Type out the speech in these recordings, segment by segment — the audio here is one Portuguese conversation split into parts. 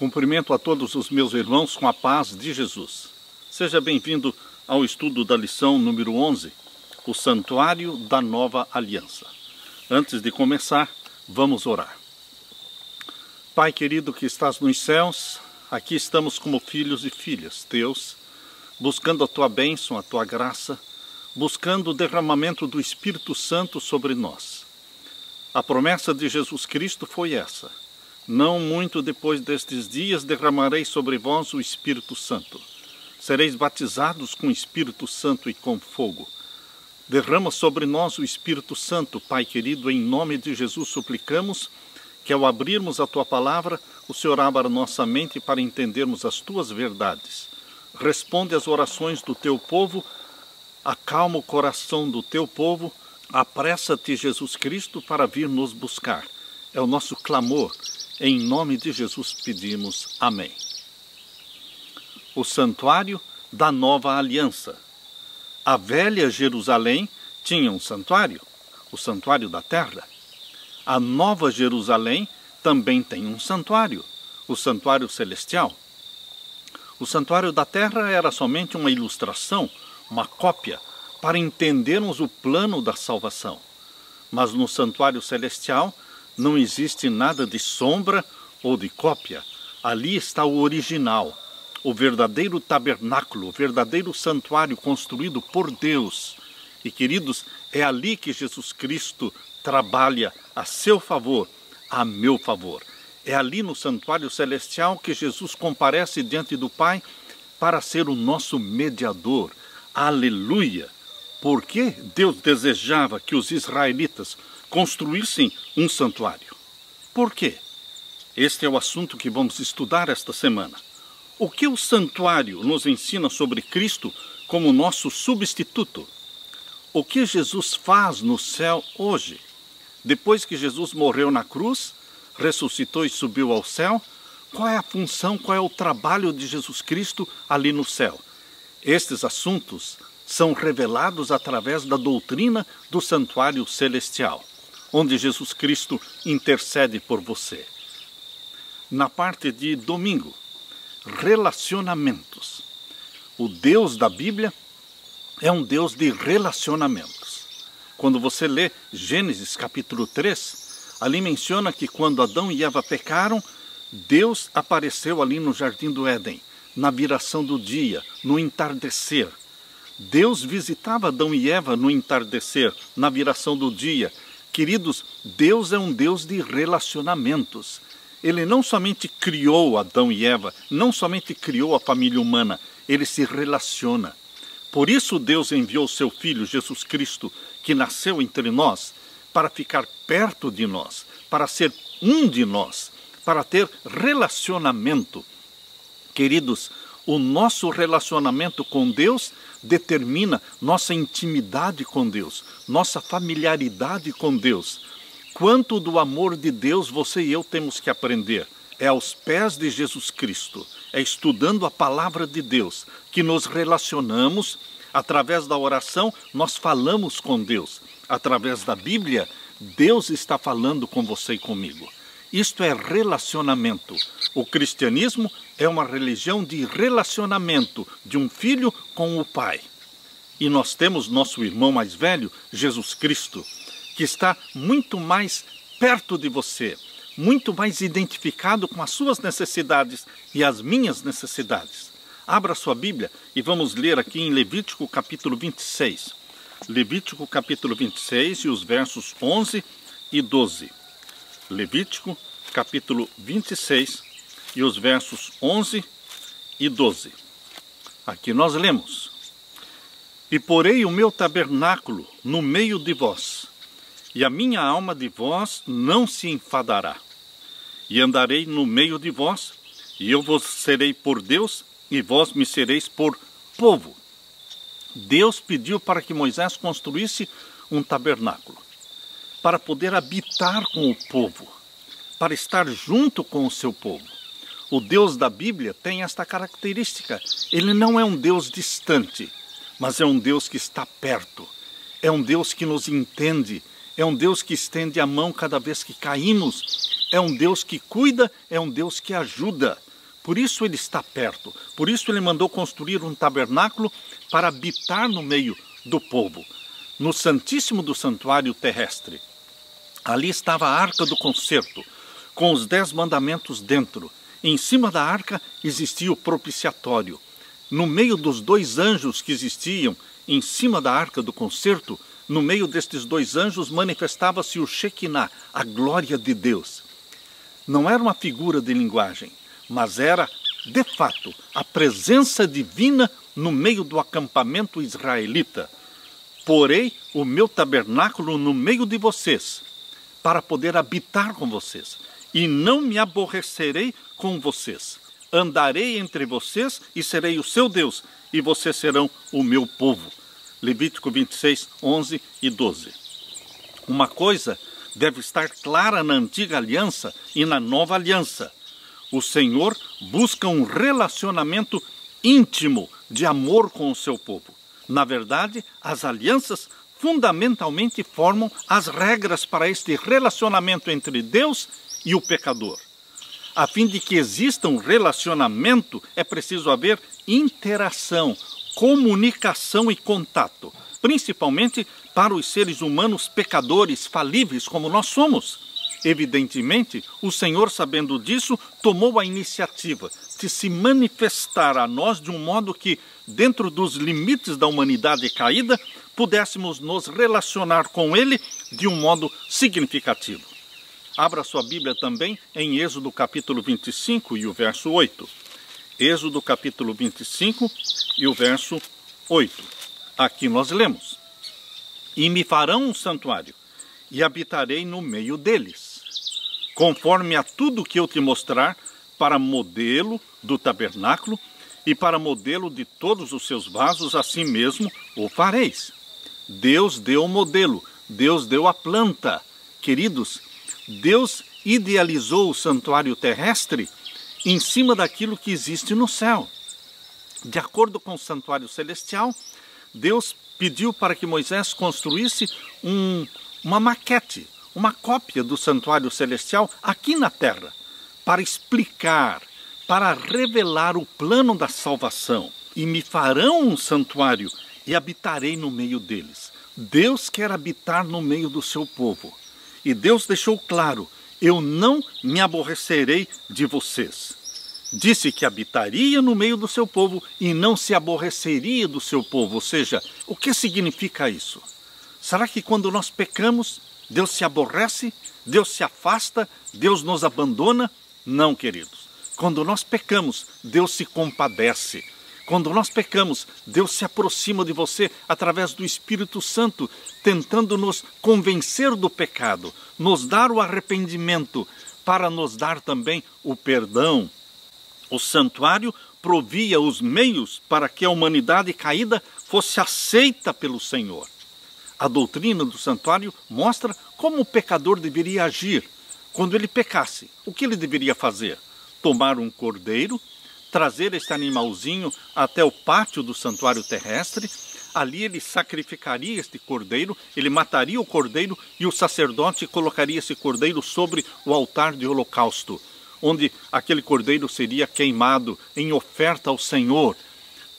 Cumprimento a todos os meus irmãos com a paz de Jesus. Seja bem-vindo ao estudo da lição número 11, o Santuário da Nova Aliança. Antes de começar, vamos orar. Pai querido que estás nos céus, aqui estamos como filhos e filhas teus, buscando a tua bênção, a tua graça, buscando o derramamento do Espírito Santo sobre nós. A promessa de Jesus Cristo foi essa: não muito depois destes dias derramarei sobre vós o Espírito Santo. Sereis batizados com o Espírito Santo e com fogo. Derrama sobre nós o Espírito Santo, Pai querido, em nome de Jesus suplicamos que ao abrirmos a Tua palavra, o Senhor abra nossa mente para entendermos as Tuas verdades. Responde às orações do Teu povo, acalma o coração do Teu povo, apressa-te, Jesus Cristo, para vir nos buscar. É o nosso clamor. Em nome de Jesus pedimos. Amém. O Santuário da Nova Aliança. A velha Jerusalém tinha um santuário, o Santuário da Terra. A Nova Jerusalém também tem um santuário, o Santuário Celestial. O Santuário da Terra era somente uma ilustração, uma cópia, para entendermos o plano da salvação. Mas no Santuário Celestial não existe nada de sombra ou de cópia. Ali está o original, o verdadeiro tabernáculo, o verdadeiro santuário construído por Deus. E, queridos, é ali que Jesus Cristo trabalha a seu favor, a meu favor. É ali no Santuário Celestial que Jesus comparece diante do Pai para ser o nosso mediador. Aleluia! Por que Deus desejava que os israelitas construíssem um santuário? Por quê? Este é o assunto que vamos estudar esta semana. O que o santuário nos ensina sobre Cristo como nosso substituto? O que Jesus faz no céu hoje? Depois que Jesus morreu na cruz, ressuscitou e subiu ao céu, qual é a função, qual é o trabalho de Jesus Cristo ali no céu? Estes assuntos são revelados através da doutrina do santuário celestial, onde Jesus Cristo intercede por você. Na parte de domingo, relacionamentos. O Deus da Bíblia é um Deus de relacionamentos. Quando você lê Gênesis capítulo 3, ali menciona que quando Adão e Eva pecaram, Deus apareceu ali no Jardim do Éden, na viração do dia, no entardecer. Deus visitava Adão e Eva no entardecer, na viração do dia. Queridos, Deus é um Deus de relacionamentos. Ele não somente criou Adão e Eva, não somente criou a família humana, ele se relaciona. Por isso Deus enviou seu Filho, Jesus Cristo, que nasceu entre nós, para ficar perto de nós, para ser um de nós, para ter relacionamento. Queridos, o nosso relacionamento com Deus determina nossa intimidade com Deus, nossa familiaridade com Deus. Quanto do amor de Deus você e eu temos que aprender? É aos pés de Jesus Cristo, é estudando a palavra de Deus que nos relacionamos. Através da oração nós falamos com Deus. Através da Bíblia, Deus está falando com você e comigo. Isto é relacionamento. O cristianismo é uma religião de relacionamento de um filho com o Pai. E nós temos nosso irmão mais velho, Jesus Cristo, que está muito mais perto de você, muito mais identificado com as suas necessidades e as minhas necessidades. Abra sua Bíblia e vamos ler aqui em Levítico capítulo 26. Levítico capítulo 26 e os versos 11 e 12. Levítico capítulo 26 e os versos 11 e 12. Aqui nós lemos: E porei o meu tabernáculo no meio de vós, e a minha alma de vós não se enfadará. E andarei no meio de vós, e eu vos serei por Deus, e vós me sereis por povo. Deus pediu para que Moisés construísse um tabernáculo, para poder habitar com o povo, para estar junto com o seu povo. O Deus da Bíblia tem esta característica. Ele não é um Deus distante, mas é um Deus que está perto. É um Deus que nos entende. É um Deus que estende a mão cada vez que caímos. É um Deus que cuida, é um Deus que ajuda. Por isso ele está perto. Por isso ele mandou construir um tabernáculo para habitar no meio do povo, no Santíssimo do Santuário Terrestre. Ali estava a Arca do Concerto, com os 10 mandamentos dentro. Em cima da arca existia o propiciatório. No meio dos 2 anjos que existiam em cima da Arca do Concerto, no meio destes 2 anjos manifestava-se o Shekinah, a glória de Deus. Não era uma figura de linguagem, mas era, de fato, a presença divina no meio do acampamento israelita. Porei o meu tabernáculo no meio de vocês, para poder habitar com vocês, e não me aborrecerei com vocês. Andarei entre vocês e serei o seu Deus, e vocês serão o meu povo. Levítico 26, 11 e 12. Uma coisa deve estar clara na antiga aliança e na nova aliança. O Senhor busca um relacionamento íntimo de amor com o seu povo. Na verdade, as alianças fundamentalmente formam as regras para este relacionamento entre Deus e o pecador. A fim de que exista um relacionamento, é preciso haver interação, comunicação e contato, principalmente para os seres humanos pecadores, falíveis como nós somos. Evidentemente, o Senhor, sabendo disso, tomou a iniciativa de se manifestar a nós de um modo que, dentro dos limites da humanidade caída, pudéssemos nos relacionar com Ele de um modo significativo. Abra sua Bíblia também em Êxodo capítulo 25 e o verso 8. Êxodo capítulo 25 e o verso 8. Aqui nós lemos: E me farão um santuário, e habitarei no meio deles, conforme a tudo que eu te mostrar, para modelo do tabernáculo e para modelo de todos os seus vasos, assim mesmo o fareis. Deus deu o modelo, Deus deu a planta. Queridos, Deus idealizou o santuário terrestre em cima daquilo que existe no céu. De acordo com o santuário celestial, Deus pediu para que Moisés construísse uma maquete, uma cópia do santuário celestial aqui na terra, para explicar, para revelar o plano da salvação. E me farão um santuário e habitarei no meio deles. Deus quer habitar no meio do seu povo. E Deus deixou claro: eu não me aborrecerei de vocês. Disse que habitaria no meio do seu povo e não se aborreceria do seu povo. Ou seja, o que significa isso? Será que quando nós pecamos, Deus se aborrece? Deus se afasta? Deus nos abandona? Não, queridos. Quando nós pecamos, Deus se compadece. Quando nós pecamos, Deus se aproxima de você através do Espírito Santo, tentando nos convencer do pecado, nos dar o arrependimento, para nos dar também o perdão. O santuário provia os meios para que a humanidade caída fosse aceita pelo Senhor. A doutrina do santuário mostra como o pecador deveria agir. Quando ele pecasse, o que ele deveria fazer? Tomar um cordeiro, trazer este animalzinho até o pátio do santuário terrestre. Ali ele sacrificaria este cordeiro, ele mataria o cordeiro e o sacerdote colocaria esse cordeiro sobre o altar de holocausto, onde aquele cordeiro seria queimado em oferta ao Senhor.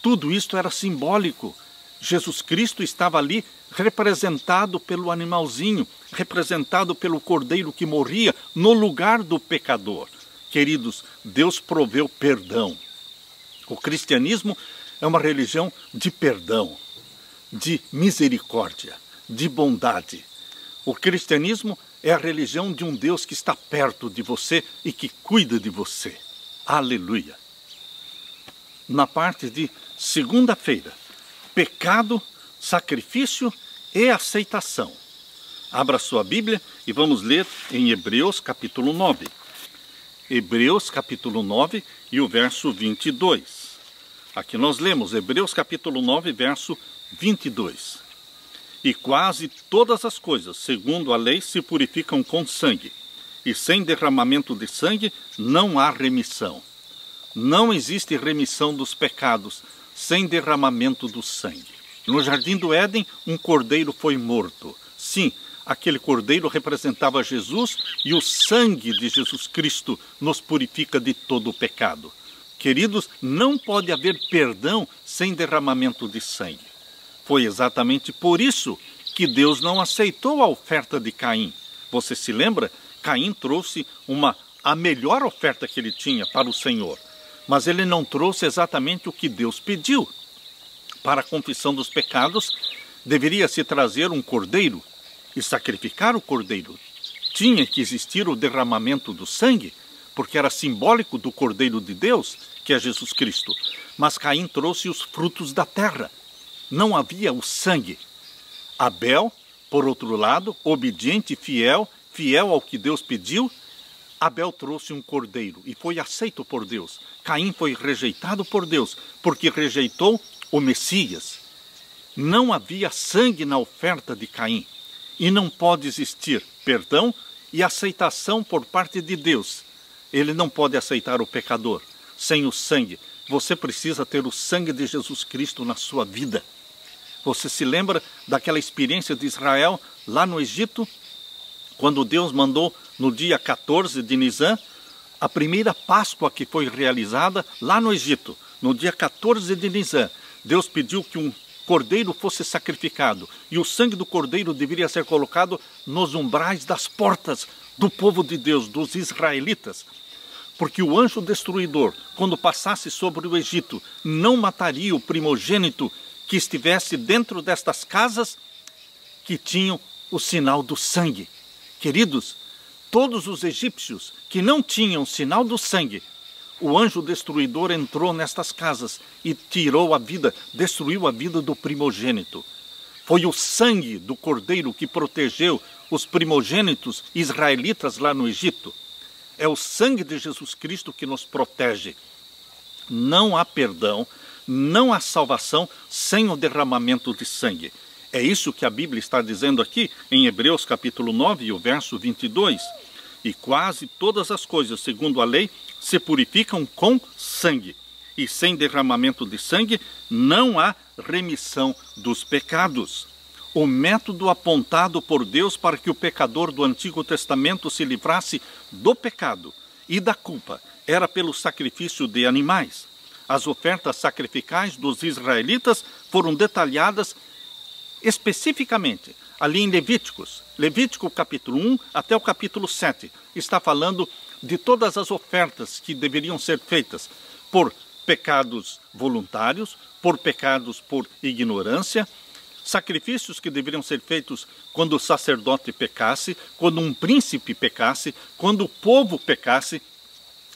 Tudo isto era simbólico. Jesus Cristo estava ali representado pelo animalzinho, representado pelo cordeiro que morria no lugar do pecador. Queridos, Deus proveu perdão. O cristianismo é uma religião de perdão, de misericórdia, de bondade. O cristianismo é a religião de um Deus que está perto de você e que cuida de você. Aleluia! Na parte de segunda-feira, pecado, sacrifício e aceitação. Abra sua Bíblia e vamos ler em Hebreus capítulo 9. Hebreus capítulo 9 e o verso 22. Aqui nós lemos Hebreus capítulo 9, verso 22. E quase todas as coisas, segundo a lei, se purificam com sangue, e sem derramamento de sangue não há remissão. Não existe remissão dos pecados sem derramamento do sangue. No jardim do Éden, um cordeiro foi morto. Sim, aquele cordeiro representava Jesus e o sangue de Jesus Cristo nos purifica de todo o pecado. Queridos, não pode haver perdão sem derramamento de sangue. Foi exatamente por isso que Deus não aceitou a oferta de Caim. Você se lembra? Caim trouxe a melhor oferta que ele tinha para o Senhor. Mas ele não trouxe exatamente o que Deus pediu. Para a confissão dos pecados, deveria-se trazer um cordeiro e sacrificar o cordeiro. Tinha que existir o derramamento do sangue, porque era simbólico do Cordeiro de Deus, que é Jesus Cristo. Mas Caim trouxe os frutos da terra. Não havia o sangue. Abel, por outro lado, obediente e fiel ao que Deus pediu, Abel trouxe um cordeiro e foi aceito por Deus. Caim foi rejeitado por Deus, porque rejeitou o Messias. Não havia sangue na oferta de Caim. E não pode existir perdão e aceitação por parte de Deus. Ele não pode aceitar o pecador sem o sangue. Você precisa ter o sangue de Jesus Cristo na sua vida. Você se lembra daquela experiência de Israel lá no Egito? Quando Deus mandou no dia 14 de Nisan, a primeira Páscoa que foi realizada lá no Egito. No dia 14 de Nisan, Deus pediu que um cordeiro fosse sacrificado. E o sangue do cordeiro deveria ser colocado nos umbrais das portas do povo de Deus, dos israelitas. Porque o anjo destruidor, quando passasse sobre o Egito, não mataria o primogênito que estivesse dentro destas casas que tinham o sinal do sangue. Queridos, todos os egípcios que não tinham o sinal do sangue, o anjo destruidor entrou nestas casas e tirou a vida, destruiu a vida do primogênito. Foi o sangue do cordeiro que protegeu os primogênitos israelitas lá no Egito. É o sangue de Jesus Cristo que nos protege. Não há perdão, não há salvação sem o derramamento de sangue. É isso que a Bíblia está dizendo aqui em Hebreus capítulo 9, o verso 22. E quase todas as coisas, segundo a lei, se purificam com sangue. E sem derramamento de sangue não há remissão dos pecados. O método apontado por Deus para que o pecador do Antigo Testamento se livrasse do pecado e da culpa era pelo sacrifício de animais. As ofertas sacrificais dos israelitas foram detalhadas especificamente ali em Levítico capítulo 1 até o capítulo 7. Está falando de todas as ofertas que deveriam ser feitas por pecados voluntários, por pecados por ignorância, sacrifícios que deveriam ser feitos quando o sacerdote pecasse, quando um príncipe pecasse, quando o povo pecasse.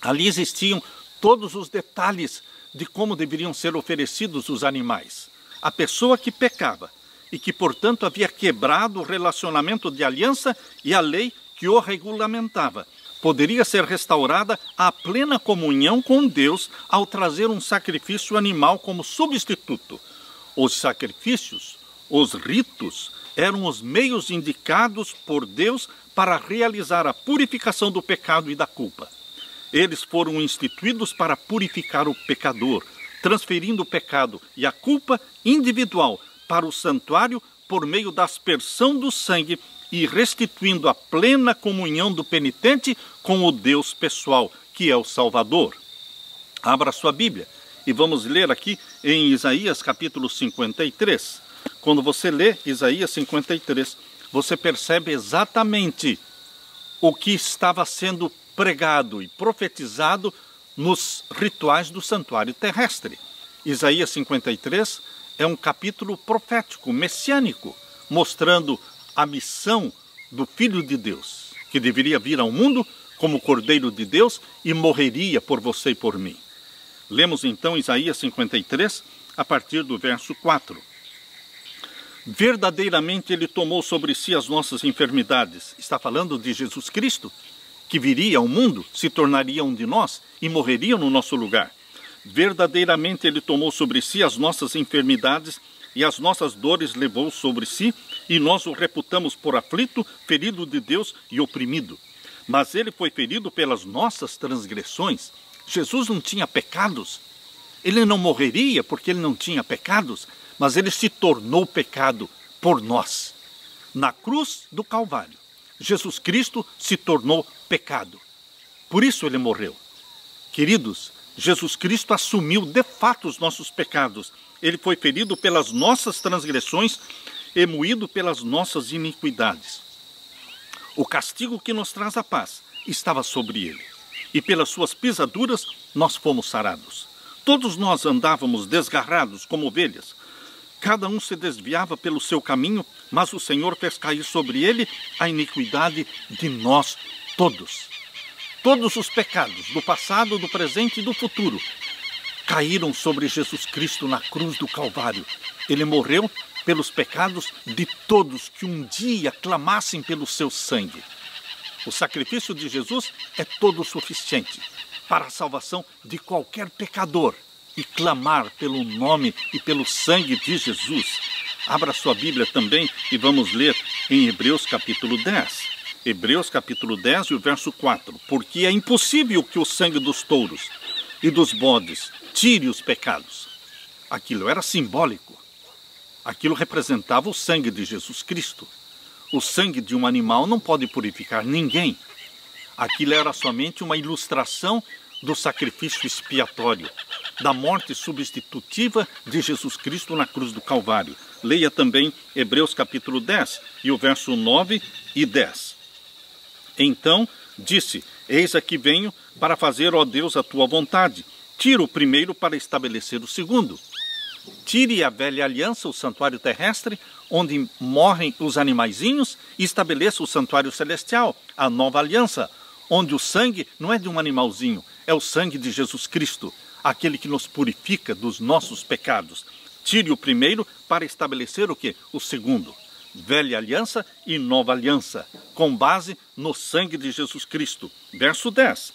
Ali existiam todos os detalhes de como deveriam ser oferecidos os animais. A pessoa que pecava e que, portanto, havia quebrado o relacionamento de aliança e a lei que o regulamentava, poderia ser restaurada à plena comunhão com Deus ao trazer um sacrifício animal como substituto. Os sacrifícios, os ritos, eram os meios indicados por Deus para realizar a purificação do pecado e da culpa. Eles foram instituídos para purificar o pecador, transferindo o pecado e a culpa individual para o santuário por meio da aspersão do sangue e restituindo a plena comunhão do penitente com o Deus pessoal, que é o Salvador. Abra sua Bíblia e vamos ler aqui em Isaías capítulo 53. Quando você lê Isaías 53, você percebe exatamente o que estava sendo pregado e profetizado nos rituais do santuário terrestre. Isaías 53 é um capítulo profético, messiânico, mostrando a missão do Filho de Deus, que deveria vir ao mundo como Cordeiro de Deus e morreria por você e por mim. Lemos então Isaías 53, a partir do verso 4. Verdadeiramente ele tomou sobre si as nossas enfermidades. Está falando de Jesus Cristo, que viria ao mundo, se tornaria um de nós e morreria no nosso lugar. Verdadeiramente ele tomou sobre si as nossas enfermidades e as nossas dores levou sobre si, e nós o reputamos por aflito, ferido de Deus e oprimido. Mas ele foi ferido pelas nossas transgressões. Jesus não tinha pecados. Ele não morreria porque ele não tinha pecados, mas ele se tornou pecado por nós. Na cruz do Calvário, Jesus Cristo se tornou pecado. Por isso ele morreu. Queridos, Jesus Cristo assumiu de fato os nossos pecados. Ele foi ferido pelas nossas transgressões e moído pelas nossas iniquidades. O castigo que nos traz a paz estava sobre ele, e pelas suas pisaduras nós fomos sarados. Todos nós andávamos desgarrados como ovelhas. Cada um se desviava pelo seu caminho, mas o Senhor fez cair sobre ele a iniquidade de nós todos. Todos os pecados do passado, do presente e do futuro caíram sobre Jesus Cristo na cruz do Calvário. Ele morreu pelos pecados de todos que um dia clamassem pelo seu sangue. O sacrifício de Jesus é todo suficiente para a salvação de qualquer pecador e clamar pelo nome e pelo sangue de Jesus. Abra sua Bíblia também e vamos ler em Hebreus capítulo 10. Hebreus capítulo 10 e o verso 4. Porque é impossível que o sangue dos touros e dos bodes tire os pecados. Aquilo era simbólico. Aquilo representava o sangue de Jesus Cristo. O sangue de um animal não pode purificar ninguém. Aquilo era somente uma ilustração do sacrifício expiatório, da morte substitutiva de Jesus Cristo na cruz do Calvário. Leia também Hebreus capítulo 10 e o verso 9 e 10. Então disse: eis aqui venho para fazer, ó Deus, a tua vontade. Tira o primeiro para estabelecer o segundo. Tire a velha aliança, o santuário terrestre, onde morrem os animaizinhos, e estabeleça o santuário celestial, a nova aliança, onde o sangue não é de um animalzinho, é o sangue de Jesus Cristo, aquele que nos purifica dos nossos pecados. Tire o primeiro para estabelecer o quê? O segundo. Velha aliança e nova aliança, com base no sangue de Jesus Cristo. Verso 10.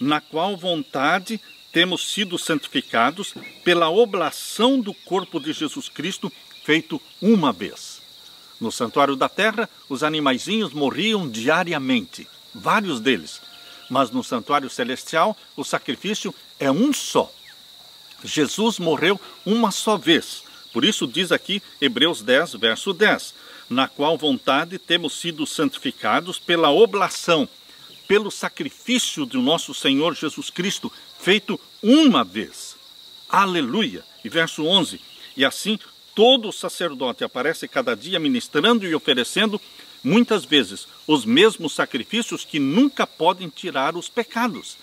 Na qual vontade temos sido santificados pela oblação do corpo de Jesus Cristo, feito uma vez. No santuário da terra, os animaizinhos morriam diariamente, vários deles. Mas no santuário celestial, o sacrifício é um só. Jesus morreu uma só vez. Por isso diz aqui Hebreus 10, verso 10. Na qual vontade temos sido santificados pela oblação, pelo sacrifício do nosso Senhor Jesus Cristo, feito uma vez. Aleluia! E verso 11. E assim todo sacerdote aparece cada dia ministrando e oferecendo muitas vezes os mesmos sacrifícios que nunca podem tirar os pecados.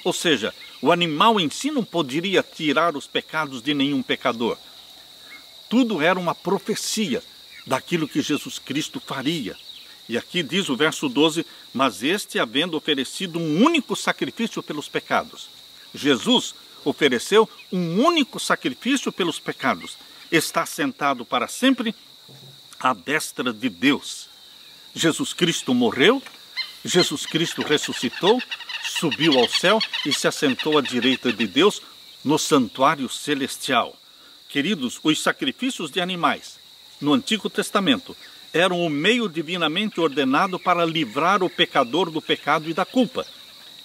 Ou seja, o animal em si não poderia tirar os pecados de nenhum pecador. Tudo era uma profecia daquilo que Jesus Cristo faria. E aqui diz o verso 12, mas este havendo oferecido um único sacrifício pelos pecados. Jesus ofereceu um único sacrifício pelos pecados. Está sentado para sempre à destra de Deus. Jesus Cristo morreu, Jesus Cristo ressuscitou, subiu ao céu e se assentou à direita de Deus no santuário celestial. Queridos, os sacrifícios de animais no Antigo Testamento eram o meio divinamente ordenado para livrar o pecador do pecado e da culpa.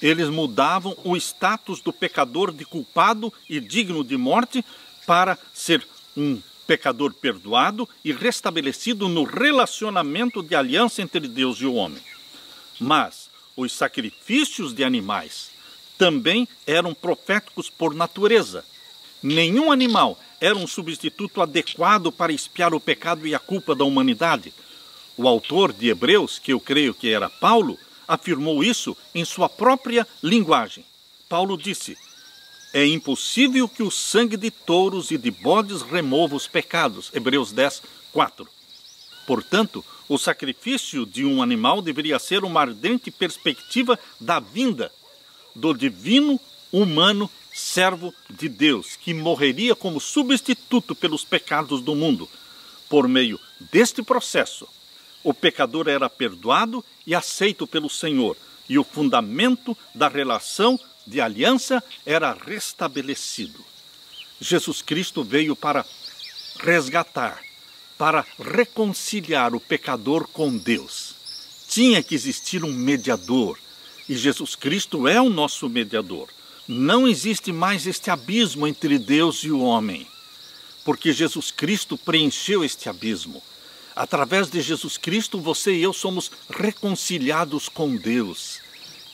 Eles mudavam o status do pecador de culpado e digno de morte para ser um pecador perdoado e restabelecido no relacionamento de aliança entre Deus e o homem. Mas os sacrifícios de animais também eram proféticos por natureza. Nenhum animal era um substituto adequado para expiar o pecado e a culpa da humanidade. O autor de Hebreus, que eu creio que era Paulo, afirmou isso em sua própria linguagem. Paulo disse: é impossível que o sangue de touros e de bodes remova os pecados. Hebreus 10, 4. Portanto, o sacrifício de um animal deveria ser uma ardente perspectiva da vinda do divino humano servo de Deus, que morreria como substituto pelos pecados do mundo. Por meio deste processo, o pecador era perdoado e aceito pelo Senhor, e o fundamento da relação de aliança era restabelecido. Jesus Cristo veio para resgatar, para reconciliar o pecador com Deus. Tinha que existir um mediador, e Jesus Cristo é o nosso mediador. Não existe mais este abismo entre Deus e o homem, porque Jesus Cristo preencheu este abismo. Através de Jesus Cristo, você e eu somos reconciliados com Deus.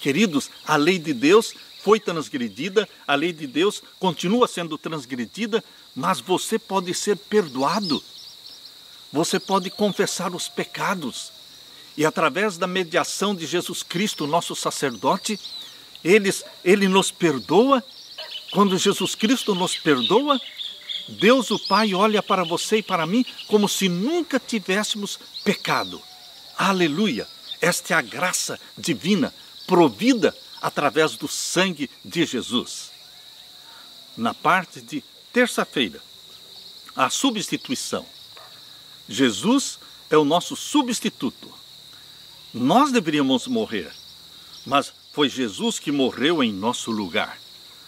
Queridos, a lei de Deus foi transgredida, a lei de Deus continua sendo transgredida, mas você pode ser perdoado. Você pode confessar os pecados. E através da mediação de Jesus Cristo, nosso sacerdote, ele nos perdoa. Quando Jesus Cristo nos perdoa, Deus o Pai olha para você e para mim como se nunca tivéssemos pecado. Aleluia! Esta é a graça divina provida através do sangue de Jesus. Na parte de terça-feira, a substituição. Jesus é o nosso substituto. Nós deveríamos morrer, mas foi Jesus que morreu em nosso lugar.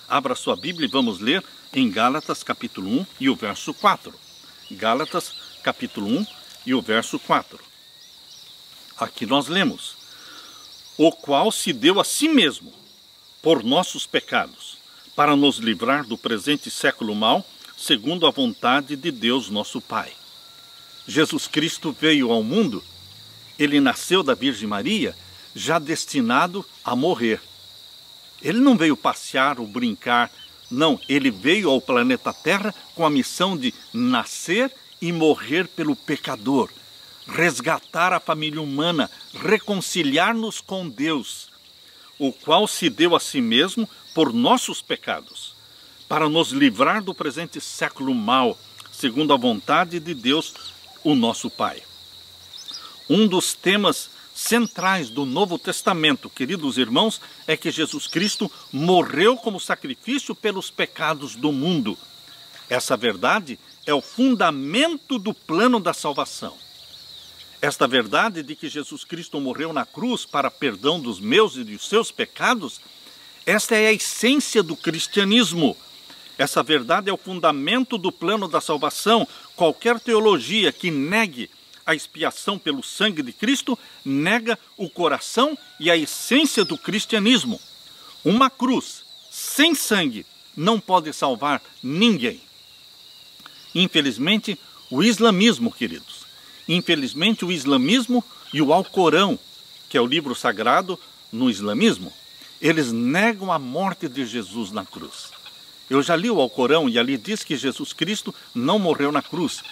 Abra sua Bíblia e vamos ler em Gálatas capítulo 1 e o verso 4. Gálatas capítulo 1 e o verso 4. Aqui nós lemos: o qual se deu a si mesmo por nossos pecados, para nos livrar do presente século mau, segundo a vontade de Deus nosso Pai. Jesus Cristo veio ao mundo, ele nasceu da Virgem Maria, já destinado a morrer. Ele não veio passear ou brincar, não, ele veio ao planeta Terra com a missão de nascer e morrer pelo pecador, resgatar a família humana, reconciliar-nos com Deus, o qual se deu a si mesmo por nossos pecados, para nos livrar do presente século mau, segundo a vontade de Deus, o nosso Pai. Um dos temas centrais do Novo Testamento, queridos irmãos, é que Jesus Cristo morreu como sacrifício pelos pecados do mundo. Essa verdade é o fundamento do plano da salvação. Esta verdade de que Jesus Cristo morreu na cruz para perdão dos meus e dos seus pecados, esta é a essência do cristianismo. Essa verdade é o fundamento do plano da salvação. Qualquer teologia que negue a expiação pelo sangue de Cristo nega o coração e a essência do cristianismo. Uma cruz sem sangue não pode salvar ninguém. Infelizmente, o islamismo, queridos, infelizmente o islamismo e o Alcorão, que é o livro sagrado no islamismo, eles negam a morte de Jesus na cruz. Eu já li o Alcorão e ali diz que Jesus Cristo não morreu na cruz.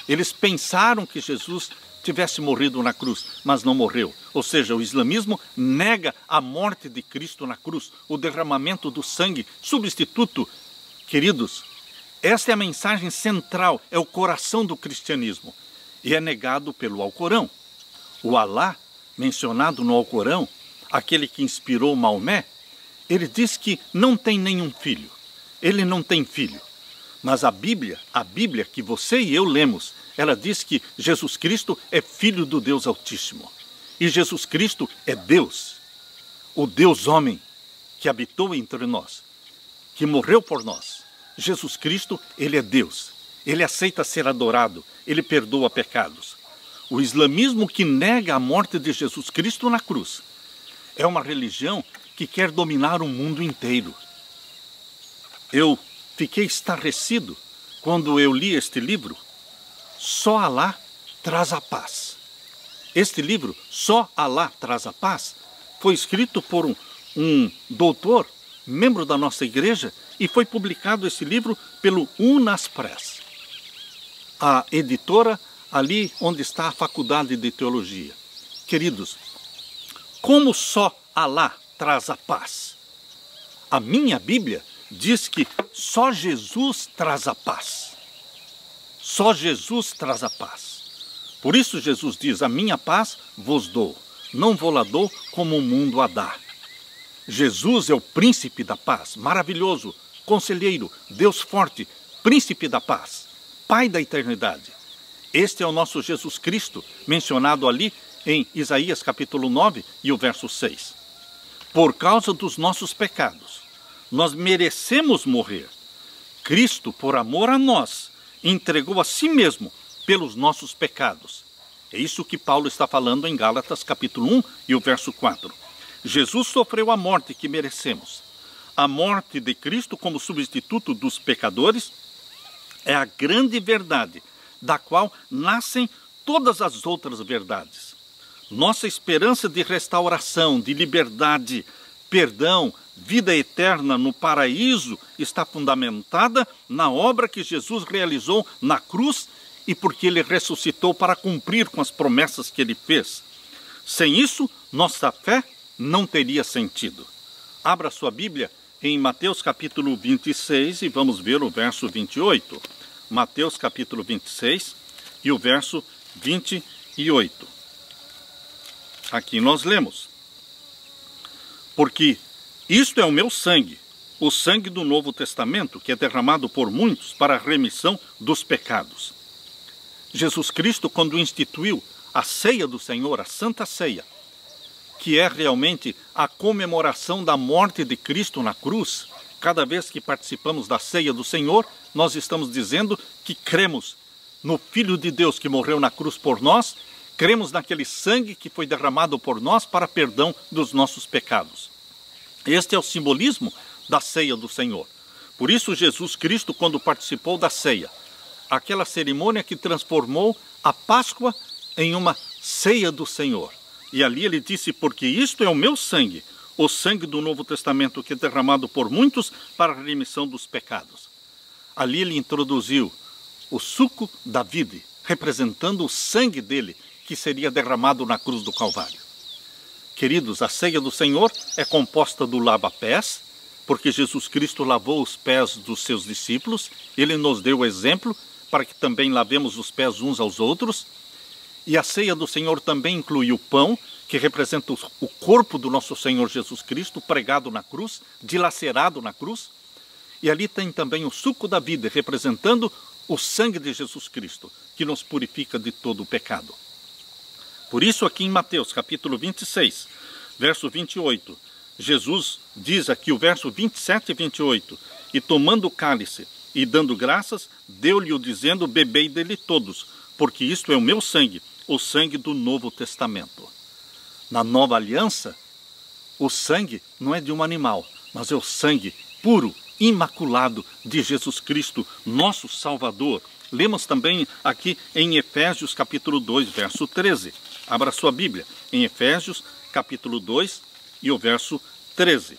Eles pensaram que Jesus tivesse morrido na cruz, mas não morreu. Ou seja, o islamismo nega a morte de Cristo na cruz, o derramamento do sangue substituto. Queridos, esta é a mensagem central, é o coração do cristianismo. E é negado pelo Alcorão. O Alá, mencionado no Alcorão, aquele que inspirou Maomé, ele diz que não tem nenhum filho. Ele não tem filho. Mas a Bíblia que você e eu lemos, ela diz que Jesus Cristo é filho do Deus Altíssimo. E Jesus Cristo é Deus, o Deus homem que habitou entre nós, que morreu por nós. Jesus Cristo, ele é Deus. Ele aceita ser adorado, ele perdoa pecados. O islamismo que nega a morte de Jesus Cristo na cruz é uma religião que quer dominar o mundo inteiro. Eu fiquei estarrecido quando eu li este livro. Só Alá traz a paz. Este livro, Só Alá traz a paz, foi escrito por um doutor, membro da nossa igreja, e foi publicado esse livro pelo Unas Press, a editora ali onde está a Faculdade de Teologia. Queridos, como só Alá traz a paz? A minha Bíblia diz que só Jesus traz a paz. Só Jesus traz a paz. Por isso Jesus diz, a minha paz vos dou, não vou-la dou como o mundo a dá. Jesus é o príncipe da paz, maravilhoso, conselheiro, Deus forte, príncipe da paz, Pai da eternidade. Este é o nosso Jesus Cristo, mencionado ali em Isaías capítulo 9 e o verso 6. Por causa dos nossos pecados, nós merecemos morrer. Cristo, por amor a nós, entregou a si mesmo pelos nossos pecados. É isso que Paulo está falando em Gálatas capítulo 1 e o verso 4. Jesus sofreu a morte que merecemos. A morte de Cristo como substituto dos pecadores é a grande verdade, da qual nascem todas as outras verdades. Nossa esperança de restauração, de liberdade, perdão, vida eterna no paraíso está fundamentada na obra que Jesus realizou na cruz e porque ele ressuscitou para cumprir com as promessas que ele fez. Sem isso, nossa fé não teria sentido. Abra sua Bíblia em Mateus capítulo 26 e vamos ver o verso 28. Mateus capítulo 26 e o verso 28. Aqui nós lemos: porque isto é o meu sangue, o sangue do Novo Testamento, que é derramado por muitos para a remissão dos pecados. Jesus Cristo, quando instituiu a ceia do Senhor, a Santa Ceia, que é realmente a comemoração da morte de Cristo na cruz, cada vez que participamos da ceia do Senhor, nós estamos dizendo que cremos no Filho de Deus que morreu na cruz por nós, cremos naquele sangue que foi derramado por nós para perdão dos nossos pecados. Este é o simbolismo da ceia do Senhor. Por isso Jesus Cristo, quando participou da ceia, aquela cerimônia que transformou a Páscoa em uma ceia do Senhor. E ali ele disse: porque isto é o meu sangue, o sangue do Novo Testamento, que é derramado por muitos para a remissão dos pecados. Ali ele introduziu o suco da vide, representando o sangue dele, que seria derramado na cruz do Calvário. Queridos, a ceia do Senhor é composta do lava-pés, porque Jesus Cristo lavou os pés dos seus discípulos, ele nos deu o exemplo para que também lavemos os pés uns aos outros. E a ceia do Senhor também inclui o pão, que representa o corpo do nosso Senhor Jesus Cristo, pregado na cruz, dilacerado na cruz. E ali tem também o suco da vida, representando o sangue de Jesus Cristo, que nos purifica de todo o pecado. Por isso aqui em Mateus capítulo 26, verso 28, Jesus diz aqui o verso 27 e 28, e tomando o cálice e dando graças, deu-lhe o dizendo: bebei dele todos, porque isto é o meu sangue, o sangue do Novo Testamento. Na nova aliança, o sangue não é de um animal, mas é o sangue puro, imaculado de Jesus Cristo, nosso Salvador. Lemos também aqui em Efésios capítulo 2, verso 13. Abra sua Bíblia em Efésios capítulo 2 e o verso 13.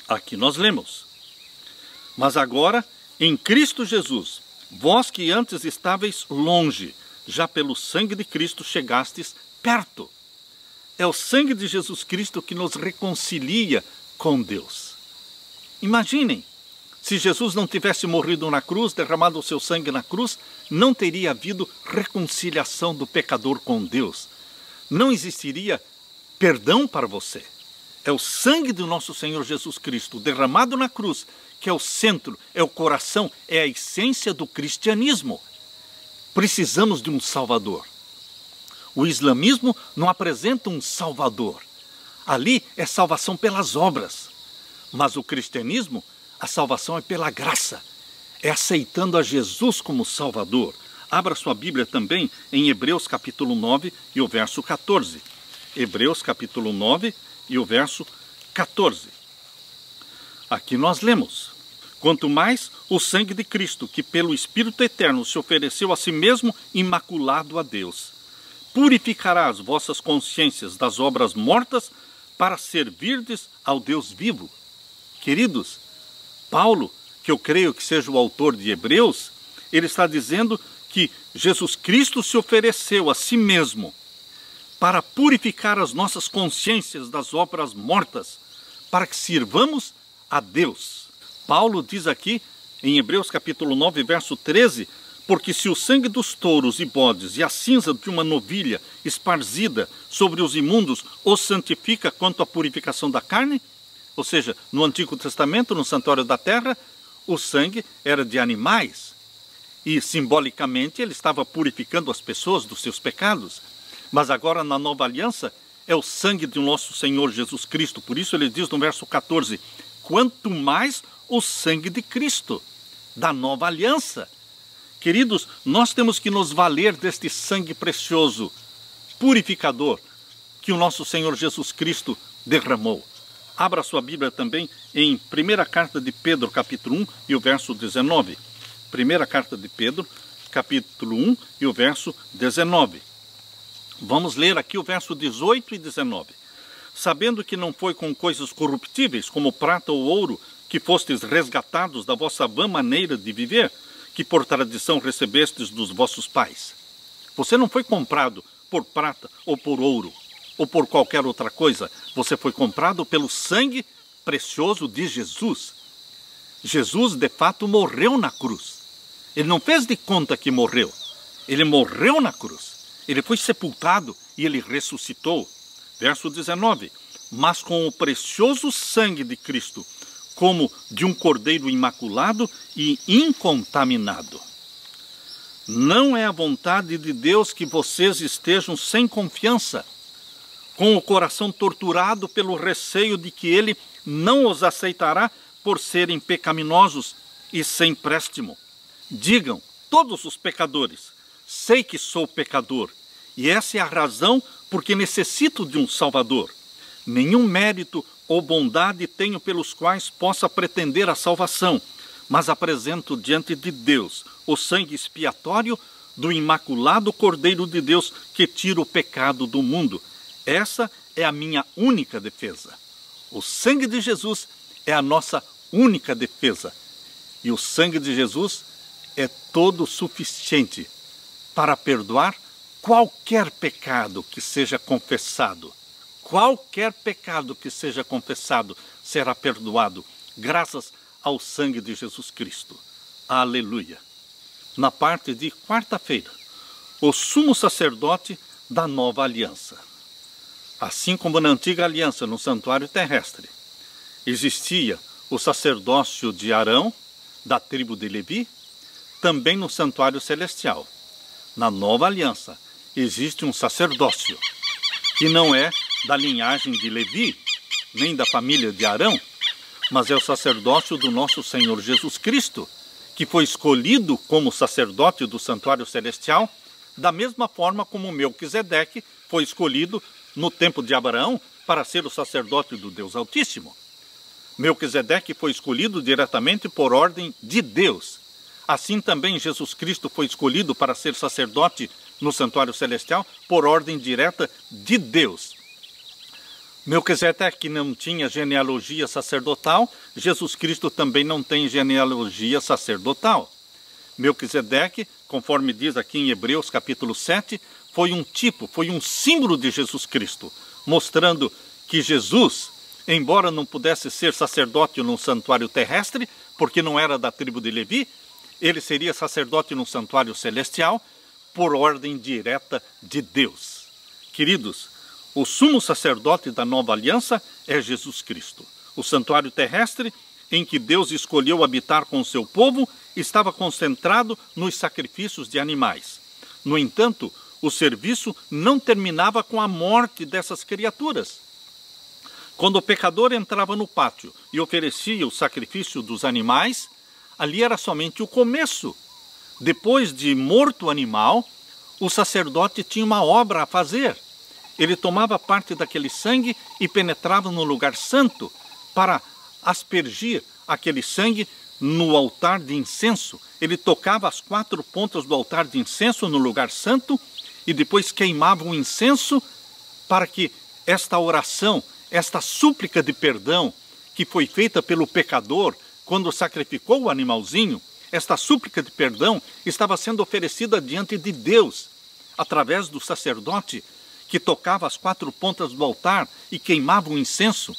Aqui nós lemos: mas agora, em Cristo Jesus, vós que antes estáveis longe, já pelo sangue de Cristo chegastes perto. É o sangue de Jesus Cristo que nos reconcilia com Deus. Imaginem, se Jesus não tivesse morrido na cruz, derramado o seu sangue na cruz, não teria havido reconciliação do pecador com Deus. Não existiria perdão para você. É o sangue do nosso Senhor Jesus Cristo, derramado na cruz, que é o centro, é o coração, é a essência do cristianismo. Precisamos de um Salvador. O islamismo não apresenta um Salvador. Ali é salvação pelas obras. Mas o cristianismo, a salvação é pela graça. É aceitando a Jesus como Salvador. Abra sua Bíblia também em Hebreus capítulo 9 e o verso 14. Hebreus capítulo 9 e o verso 14. Aqui nós lemos: quanto mais o sangue de Cristo, que pelo Espírito Eterno se ofereceu a si mesmo imaculado a Deus, purificará as vossas consciências das obras mortas para servirdes ao Deus vivo. Queridos, Paulo, que eu creio que seja o autor de Hebreus, ele está dizendo que Jesus Cristo se ofereceu a si mesmo para purificar as nossas consciências das obras mortas, para que sirvamos a Deus. Paulo diz aqui, em Hebreus capítulo 9, verso 13, porque se o sangue dos touros e bodes e a cinza de uma novilha esparzida sobre os imundos os santifica quanto à purificação da carne, ou seja, no Antigo Testamento, no Santuário da Terra, o sangue era de animais e simbolicamente ele estava purificando as pessoas dos seus pecados. Mas agora na nova aliança é o sangue do nosso Senhor Jesus Cristo. Por isso ele diz no verso 14, quanto mais o sangue de Cristo, da nova aliança. Queridos, nós temos que nos valer deste sangue precioso, purificador, que o nosso Senhor Jesus Cristo derramou. Abra sua Bíblia também em 1ª Carta de Pedro, capítulo 1 e o verso 19. 1ª Carta de Pedro, capítulo 1 e o verso 19. Vamos ler aqui o verso 18 e 19. sabendo que não foi com coisas corruptíveis, como prata ou ouro, que fostes resgatados da vossa vã maneira de viver, que por tradição recebestes dos vossos pais. Você não foi comprado por prata ou por ouro, ou por qualquer outra coisa. Você foi comprado pelo sangue precioso de Jesus. Jesus, de fato, morreu na cruz. Ele não fez de conta que morreu. Ele morreu na cruz. Ele foi sepultado e ele ressuscitou. Verso 19. Mas com o precioso sangue de Cristo, como de um cordeiro imaculado e incontaminado. Não é a vontade de Deus que vocês estejam sem confiança, com o coração torturado pelo receio de que Ele não os aceitará por serem pecaminosos e sem préstimo. Digam, todos os pecadores, sei que sou pecador, e essa é a razão porque necessito de um Salvador. Nenhum mérito ou bondade tenho pelos quais possa pretender a salvação, mas apresento diante de Deus o sangue expiatório do imaculado Cordeiro de Deus que tira o pecado do mundo. Essa é a minha única defesa. O sangue de Jesus é a nossa única defesa. E o sangue de Jesus é todo suficiente para perdoar qualquer pecado que seja confessado. Qualquer pecado que seja confessado será perdoado, graças ao sangue de Jesus Cristo. Aleluia! Na parte de quarta-feira, o sumo sacerdote da nova aliança. Assim como na antiga aliança, no santuário terrestre, existia o sacerdócio de Arão, da tribo de Levi, também no santuário celestial. Na nova aliança, existe um sacerdócio, que não é da linhagem de Levi, nem da família de Arão, mas é o sacerdócio do nosso Senhor Jesus Cristo, que foi escolhido como sacerdote do santuário celestial, da mesma forma como Melquisedeque foi escolhido no tempo de Abraão para ser o sacerdote do Deus Altíssimo. Melquisedeque foi escolhido diretamente por ordem de Deus. Assim também Jesus Cristo foi escolhido para ser sacerdote no santuário celestial por ordem direta de Deus. Melquisedeque não tinha genealogia sacerdotal, Jesus Cristo também não tem genealogia sacerdotal. Melquisedeque, conforme diz aqui em Hebreus capítulo 7, foi um tipo, foi um símbolo de Jesus Cristo, mostrando que Jesus, embora não pudesse ser sacerdote no santuário terrestre, porque não era da tribo de Levi, ele seria sacerdote no santuário celestial por ordem direta de Deus. Queridos, o sumo sacerdote da nova aliança é Jesus Cristo. O santuário terrestre, em que Deus escolheu habitar com o seu povo, estava concentrado nos sacrifícios de animais. No entanto, o serviço não terminava com a morte dessas criaturas. Quando o pecador entrava no pátio e oferecia o sacrifício dos animais, ali era somente o começo. Depois de morto o animal, o sacerdote tinha uma obra a fazer. Ele tomava parte daquele sangue e penetrava no lugar santo para aspergir aquele sangue no altar de incenso. Ele tocava as 4 pontas do altar de incenso no lugar santo e depois queimava o incenso para que esta oração, esta súplica de perdão que foi feita pelo pecador quando sacrificou o animalzinho, esta súplica de perdão estava sendo oferecida diante de Deus através do sacerdote que tocava as 4 pontas do altar e queimava o incenso.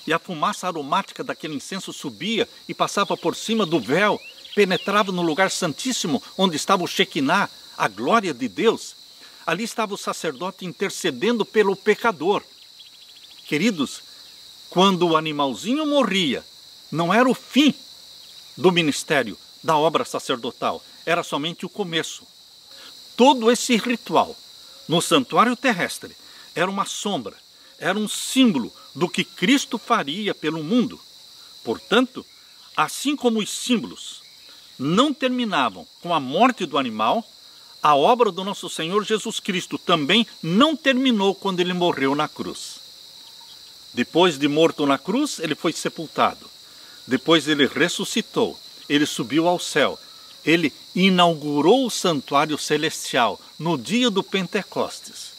E a fumaça aromática daquele incenso subia e passava por cima do véu, penetrava no lugar santíssimo onde estava o Shekinah, a glória de Deus. Ali estava o sacerdote intercedendo pelo pecador. Queridos, quando o animalzinho morria, não era o fim do ministério, da obra sacerdotal, era somente o começo. Todo esse ritual no santuário terrestre era uma sombra, era um símbolo do que Cristo faria pelo mundo. Portanto, assim como os símbolos não terminavam com a morte do animal, a obra do nosso Senhor Jesus Cristo também não terminou quando ele morreu na cruz. Depois de morto na cruz, ele foi sepultado. Depois ele ressuscitou, ele subiu ao céu. Ele inaugurou o santuário celestial no dia do Pentecostes.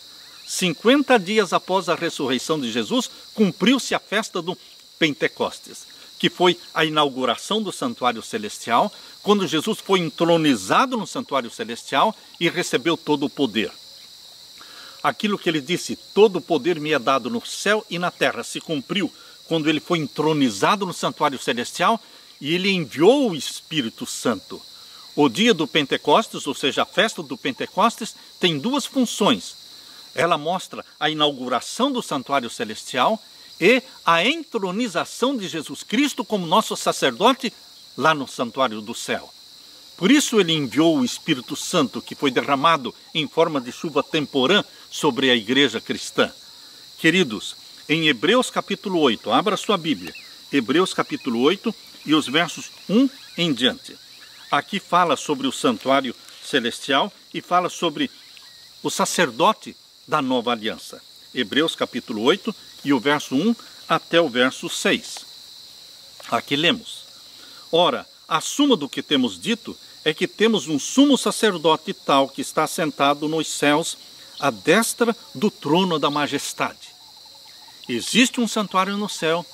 50 dias após a ressurreição de Jesus, cumpriu-se a festa do Pentecostes, que foi a inauguração do santuário celestial, quando Jesus foi entronizado no santuário celestial e recebeu todo o poder. Aquilo que ele disse, todo o poder me é dado no céu e na terra, se cumpriu quando ele foi entronizado no santuário celestial e ele enviou o Espírito Santo. O dia do Pentecostes, ou seja, a festa do Pentecostes, tem duas funções. Ela mostra a inauguração do santuário celestial e a entronização de Jesus Cristo como nosso sacerdote lá no santuário do céu. Por isso ele enviou o Espírito Santo, que foi derramado em forma de chuva temporã sobre a igreja cristã. Queridos, em Hebreus capítulo 8, abra sua Bíblia, Hebreus capítulo 8 e os versos 1 em diante. Aqui fala sobre o santuário celestial e fala sobre o sacerdote da nova aliança. Hebreus capítulo 8 e o verso 1 até o verso 6. Aqui lemos: Ora, a suma do que temos dito é que temos um sumo sacerdote tal que está sentado nos céus à destra do trono da majestade. Existe um santuário no céu,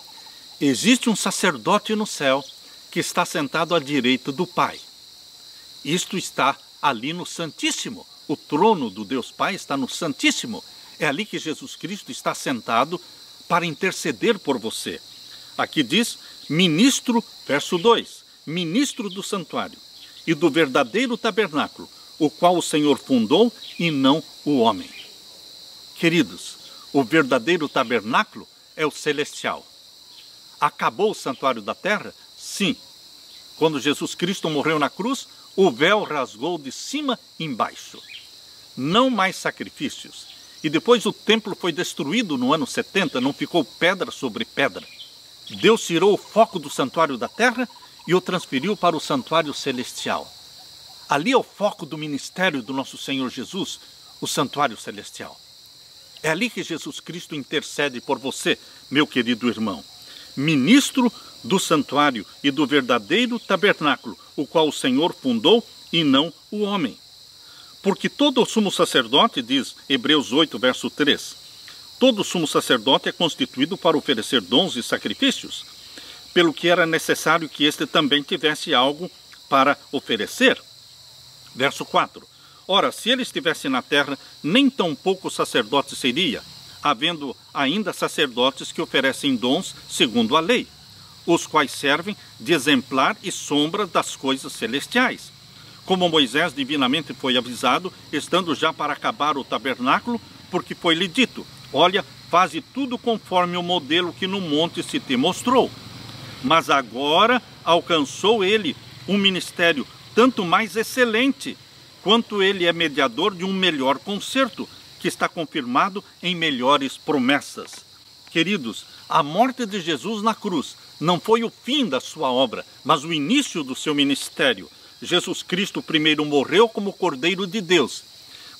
existe um sacerdote no céu que está sentado à direita do Pai. Isto está ali no Santíssimo. O trono do Deus Pai está no Santíssimo. É ali que Jesus Cristo está sentado para interceder por você. Aqui diz, ministro, verso 2, ministro do santuário e do verdadeiro tabernáculo, o qual o Senhor fundou e não o homem. Queridos, o verdadeiro tabernáculo é o celestial. Acabou o santuário da terra? Sim. Quando Jesus Cristo morreu na cruz, o véu rasgou de cima embaixo. Não mais sacrifícios. E depois o templo foi destruído no ano 70, não ficou pedra sobre pedra. Deus tirou o foco do santuário da terra e o transferiu para o santuário celestial. Ali é o foco do ministério do nosso Senhor Jesus, o santuário celestial. É ali que Jesus Cristo intercede por você, meu querido irmão. Ministro do santuário e do verdadeiro tabernáculo, o qual o Senhor fundou e não o homem. Porque todo sumo sacerdote, diz Hebreus 8, verso 3, todo sumo sacerdote é constituído para oferecer dons e sacrifícios, pelo que era necessário que este também tivesse algo para oferecer. Verso 4, ora, se ele estivesse na terra, nem tão pouco sacerdote seria, havendo ainda sacerdotes que oferecem dons segundo a lei, os quais servem de exemplar e sombra das coisas celestiais. Como Moisés divinamente foi avisado, estando já para acabar o tabernáculo, porque foi-lhe dito, olha, faze tudo conforme o modelo que no monte se te mostrou. Mas agora alcançou ele um ministério tanto mais excelente, quanto ele é mediador de um melhor concerto, que está confirmado em melhores promessas. Queridos, a morte de Jesus na cruz não foi o fim da sua obra, mas o início do seu ministério. Jesus Cristo primeiro morreu como Cordeiro de Deus.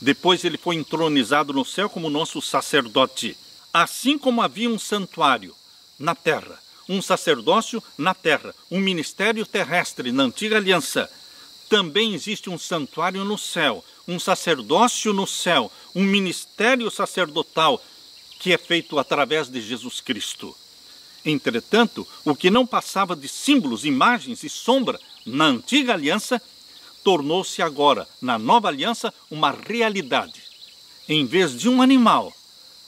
Depois ele foi entronizado no céu como nosso sacerdote. Assim como havia um santuário na terra, um sacerdócio na terra, um ministério terrestre na antiga aliança, também existe um santuário no céu, um sacerdócio no céu, um ministério sacerdotal que é feito através de Jesus Cristo. Entretanto, o que não passava de símbolos, imagens e sombra na antiga aliança, tornou-se agora, na nova aliança, uma realidade. Em vez de um animal,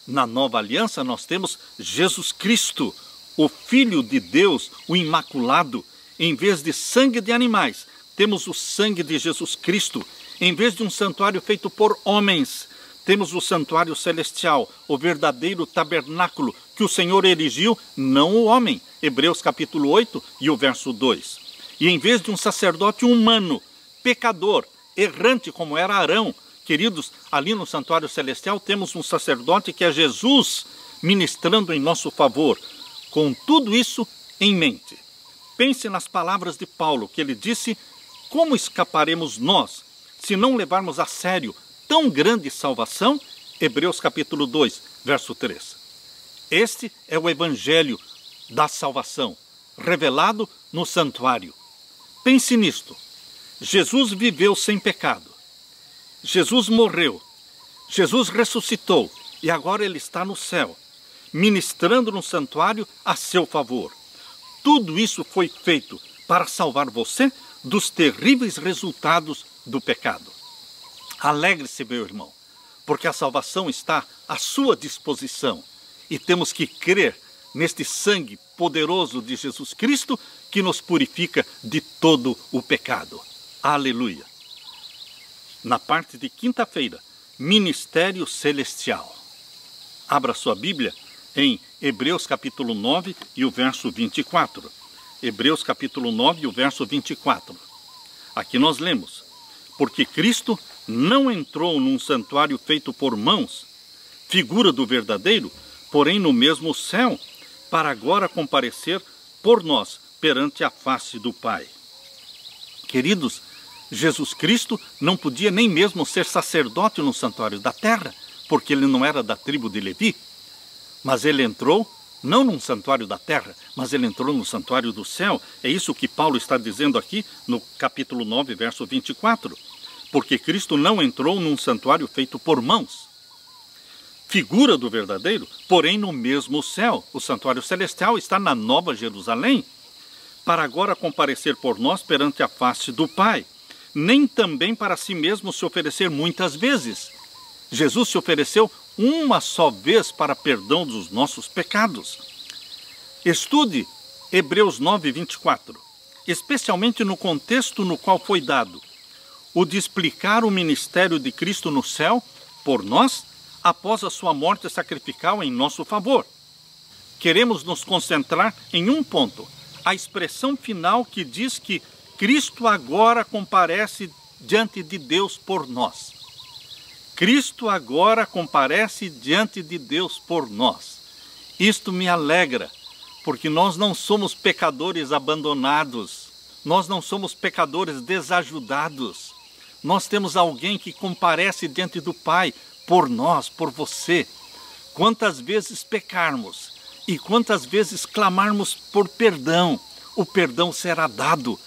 na nova aliança nós temos Jesus Cristo, o Filho de Deus, o Imaculado. Em vez de sangue de animais, temos o sangue de Jesus Cristo. Em vez de um santuário feito por homens, temos o santuário celestial, o verdadeiro tabernáculo que o Senhor erigiu, não o homem. Hebreus capítulo 8 e o verso 2. E em vez de um sacerdote humano, pecador, errante como era Arão, queridos, ali no santuário celestial temos um sacerdote que é Jesus, ministrando em nosso favor. Com tudo isso em mente, pense nas palavras de Paulo, que ele disse, como escaparemos nós, se não levarmos a sério tão grande salvação? Hebreus capítulo 2, verso 3. Este é o evangelho da salvação, revelado no santuário. Pense nisto. Jesus viveu sem pecado. Jesus morreu. Jesus ressuscitou e agora ele está no céu, ministrando no santuário a seu favor. Tudo isso foi feito para salvar você dos terríveis resultados do pecado. Alegre-se, meu irmão, porque a salvação está à sua disposição e temos que crer neste sangue poderoso de Jesus Cristo que nos purifica de todo o pecado. Aleluia! Na parte de quinta-feira, Ministério Celestial. Abra sua Bíblia em Hebreus capítulo 9 e o verso 24. Hebreus capítulo 9 e o verso 24. Aqui nós lemos: porque Cristo não entrou num santuário feito por mãos, figura do verdadeiro, porém no mesmo céu, para agora comparecer por nós perante a face do Pai. Queridos, Jesus Cristo não podia nem mesmo ser sacerdote no santuário da terra, porque ele não era da tribo de Levi, mas ele entrou não num santuário da terra, mas ele entrou no santuário do céu. É isso que Paulo está dizendo aqui no capítulo 9, verso 24. Porque Cristo não entrou num santuário feito por mãos, figura do verdadeiro, porém no mesmo céu. O santuário celestial está na Nova Jerusalém, para agora comparecer por nós perante a face do Pai. Nem também para si mesmo se oferecer muitas vezes. Jesus se ofereceu uma só vez para perdão dos nossos pecados. Estude Hebreus 9, 24, especialmente no contexto no qual foi dado o de explicar o ministério de Cristo no céu por nós, após a sua morte sacrificial em nosso favor. Queremos nos concentrar em um ponto, a expressão final que diz que Cristo agora comparece diante de Deus por nós. Cristo agora comparece diante de Deus por nós. Isto me alegra, porque nós não somos pecadores abandonados, nós não somos pecadores desajudados. Nós temos alguém que comparece diante do Pai por nós, por você. Quantas vezes pecarmos e quantas vezes clamarmos por perdão, o perdão será dado,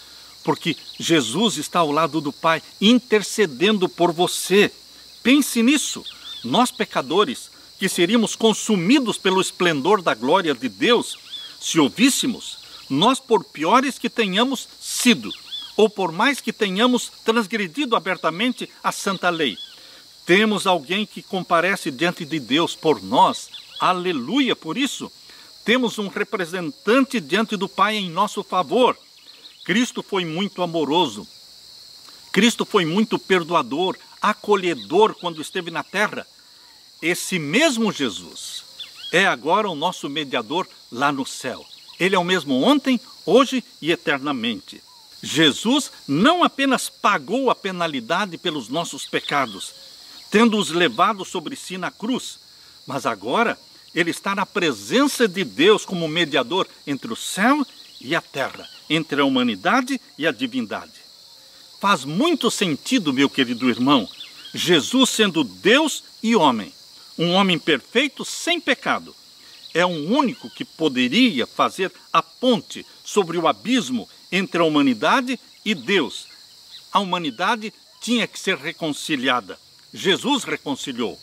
porque Jesus está ao lado do Pai intercedendo por você. Pense nisso. Nós pecadores, que seríamos consumidos pelo esplendor da glória de Deus, se ouvíssemos, nós, por piores que tenhamos sido, ou por mais que tenhamos transgredido abertamente a santa lei, temos alguém que comparece diante de Deus por nós. Aleluia por isso. Temos um representante diante do Pai em nosso favor. Cristo foi muito amoroso. Cristo foi muito perdoador, acolhedor quando esteve na terra. Esse mesmo Jesus é agora o nosso mediador lá no céu. Ele é o mesmo ontem, hoje e eternamente. Jesus não apenas pagou a penalidade pelos nossos pecados, tendo-os levado sobre si na cruz, mas agora ele está na presença de Deus como mediador entre o céu e a terra, entre a humanidade e a divindade. Faz muito sentido, meu querido irmão, Jesus sendo Deus e homem, um homem perfeito sem pecado. É o único que poderia fazer a ponte sobre o abismo entre a humanidade e Deus. A humanidade tinha que ser reconciliada. Jesus reconciliou.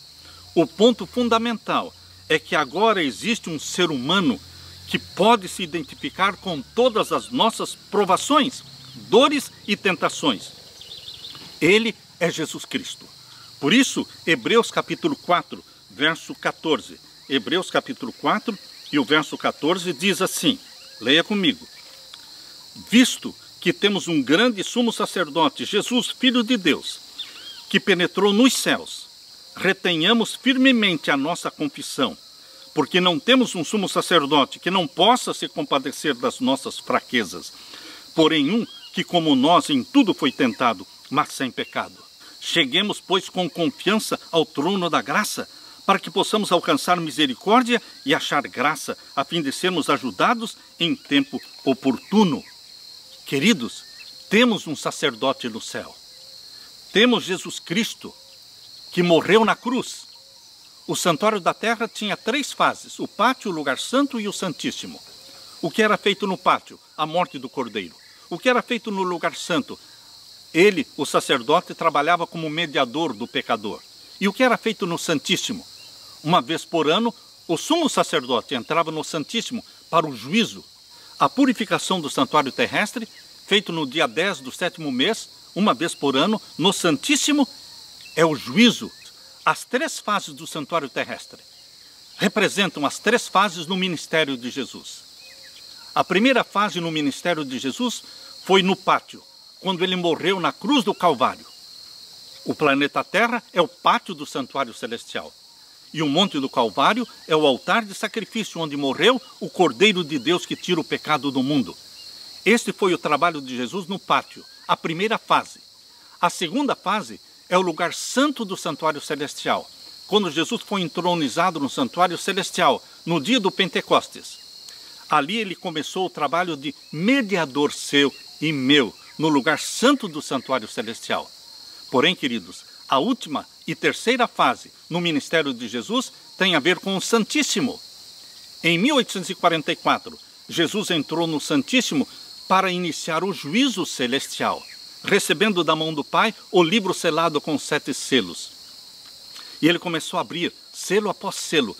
O ponto fundamental é que agora existe um ser humano que pode se identificar com todas as nossas provações, dores e tentações. Ele é Jesus Cristo. Por isso, Hebreus capítulo 4, verso 14. Hebreus capítulo 4 e o verso 14 diz assim, leia comigo. Visto que temos um grande sumo sacerdote, Jesus, Filho de Deus, que penetrou nos céus, retenhamos firmemente a nossa confissão, porque não temos um sumo sacerdote que não possa se compadecer das nossas fraquezas, porém um que como nós em tudo foi tentado, mas sem pecado. Cheguemos, pois, com confiança ao trono da graça, para que possamos alcançar misericórdia e achar graça, a fim de sermos ajudados em tempo oportuno. Queridos, temos um sacerdote no céu. Temos Jesus Cristo, que morreu na cruz. O santuário da terra tinha 3 fases, o pátio, o lugar santo e o santíssimo. O que era feito no pátio? A morte do cordeiro. O que era feito no lugar santo? Ele, o sacerdote, trabalhava como mediador do pecador. E o que era feito no santíssimo? Uma vez por ano, o sumo sacerdote entrava no Santíssimo para o juízo. A purificação do santuário terrestre, feito no dia 10 do 7º mês, uma vez por ano, no Santíssimo, é o juízo. As 3 fases do santuário terrestre representam as 3 fases no ministério de Jesus. A primeira fase no ministério de Jesus foi no pátio, quando ele morreu na cruz do Calvário. O planeta Terra é o pátio do santuário celestial. E o Monte do Calvário é o altar de sacrifício onde morreu o Cordeiro de Deus que tira o pecado do mundo. Este foi o trabalho de Jesus no pátio, a primeira fase. A segunda fase é o lugar santo do santuário celestial, quando Jesus foi entronizado no santuário celestial, no dia do Pentecostes. Ali ele começou o trabalho de mediador seu e meu, no lugar santo do santuário celestial. Porém, queridos, a última e terceira fase no ministério de Jesus tem a ver com o Santíssimo. Em 1844, Jesus entrou no Santíssimo para iniciar o juízo celestial, recebendo da mão do Pai o livro selado com 7 selos. E ele começou a abrir, selo após selo,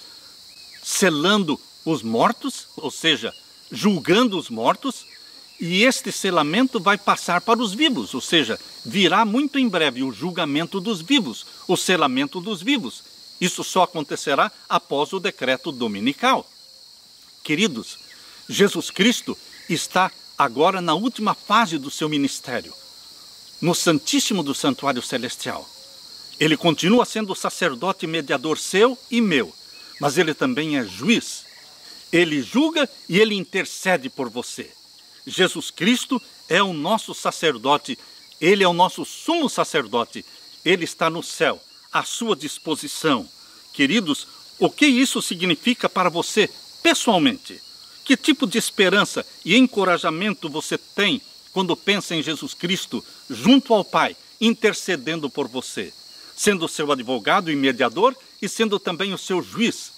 selando os mortos, ou seja, julgando os mortos, e este selamento vai passar para os vivos, ou seja, virá muito em breve o julgamento dos vivos, o selamento dos vivos. Isso só acontecerá após o decreto dominical. Queridos, Jesus Cristo está agora na última fase do seu ministério, no Santíssimo do Santuário Celestial. Ele continua sendo sacerdote mediador seu e meu, mas ele também é juiz. Ele julga e ele intercede por você. Jesus Cristo é o nosso sacerdote, ele é o nosso sumo sacerdote, ele está no céu, à sua disposição. Queridos, o que isso significa para você pessoalmente? Que tipo de esperança e encorajamento você tem quando pensa em Jesus Cristo junto ao Pai, intercedendo por você, sendo seu advogado e mediador e sendo também o seu juiz?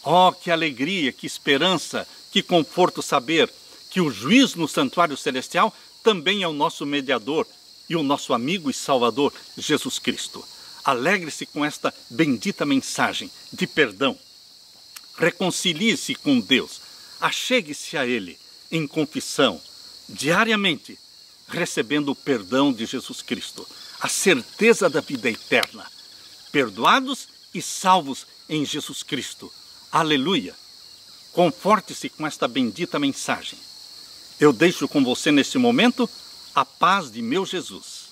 Oh, que alegria, que esperança, que conforto saber que o juiz no santuário celestial também é o nosso mediador e o nosso amigo e salvador, Jesus Cristo. Alegre-se com esta bendita mensagem de perdão. Reconcilie-se com Deus. Achegue-se a Ele em confissão, diariamente, recebendo o perdão de Jesus Cristo, a certeza da vida eterna. Perdoados e salvos em Jesus Cristo. Aleluia! Conforte-se com esta bendita mensagem. Eu deixo com você neste momento a paz de meu Jesus.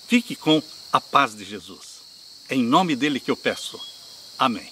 Fique com a paz de Jesus. É em nome dele que eu peço. Amém.